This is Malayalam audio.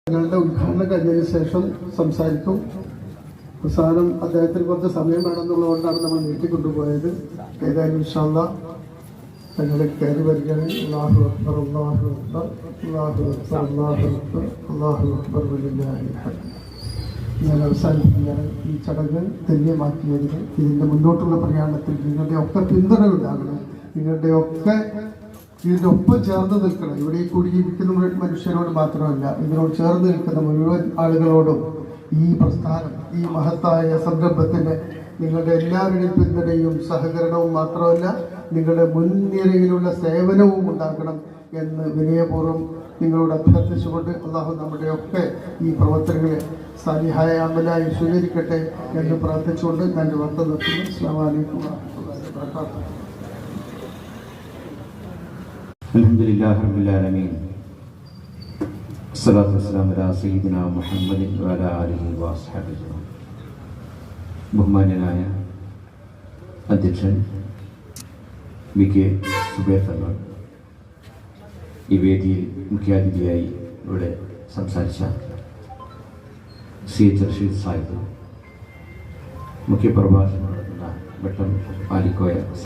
ഞങ്ങളുടെ ഉദ്ഘാടനം കഴിഞ്ഞതിന് ശേഷം സംസാരിക്കും. അവസാനം അദ്ദേഹത്തിന് കുറച്ച് സമയം വേണമെന്നുള്ളതുകൊണ്ടാണ് നമ്മൾ നീട്ടിക്കൊണ്ടുപോയത്. ഏതായാലും ഇൻഷാ അല്ലാഹ് ഞങ്ങളുടെ കയറി വരികയാണ്. അല്ലാഹു അക്ബർ അല്ലാഹു അക്ബർ അല്ലാഹു അക്ബർ അല്ലാഹു അക്ബർ അല്ലാഹു അക്ബർ വലില്ലാഹിൽ ഹംദ്. ഞാൻ അവസാനിപ്പിക്കുകയാണ്. ഈ ചടങ്ങ് ധന്യമാക്കിയതിന് ഇതിൻ്റെ മുന്നോട്ടുള്ള പ്രയാണത്തിൽ നിങ്ങളുടെ ഒക്കെ പിന്തുണ ഉണ്ടാകണം. നിങ്ങളുടെ ഒക്കെ ഇതിൻ്റെ ഒപ്പം ചേർന്ന് നിൽക്കണം. ഇവിടെ കൂടിയിരിക്കുന്ന മനുഷ്യരോട് മാത്രമല്ല, ഇതിനോട് ചേർന്ന് നിൽക്കുന്ന മുഴുവൻ ആളുകളോടും ഈ പ്രസ്ഥാനം, ഈ മഹത്തായ സംരംഭത്തിന് നിങ്ങളുടെ എല്ലാവരുടെയും പിന്തുണയും സഹകരണവും മാത്രമല്ല, നിങ്ങളുടെ മുൻനിരയിലുള്ള സേവനവും ഉണ്ടാക്കണം എന്ന് വിനയപൂർവ്വം നിങ്ങളോട് അഭ്യർത്ഥിച്ചുകൊണ്ട് അള്ളാഹു നമ്മുടെയൊക്കെ ഈ പ്രവർത്തനങ്ങളെ സാലിഹായ അമലായി സ്വീകരിക്കട്ടെ എന്ന് പ്രാർത്ഥിച്ചുകൊണ്ട് ഞാൻ വാർത്ത നിർത്തുന്നു. അസ്സലാമു അലൈക്കും വറഹ്മത്തുള്ളാഹി വബറകാതുഹു. അൽഹംദുലില്ലാഹി റബ്ബിൽ ആലമീൻ. സ്വല്ലല്ലാഹു വസ്സലാമു അലാ സയ്യിദിനാ മുഹമ്മദിൻ വഅലാ ആലിഹി വഅസ്ഹാബിഹി. ബഹുമാന്യനായ അധ്യക്ഷൻ വി.കെ. സുബൈർ തങ്ങൾ, ഈ വേദിയിൽ മുഖ്യാതിഥിയായി ഇവിടെ സംസാരിച്ച സി.എച്ച്. റഷീദ് സാഹിബ്, മുഖ്യപ്രഭാഷണം നടത്തുന്ന വട്ടം ആലിക്കോയ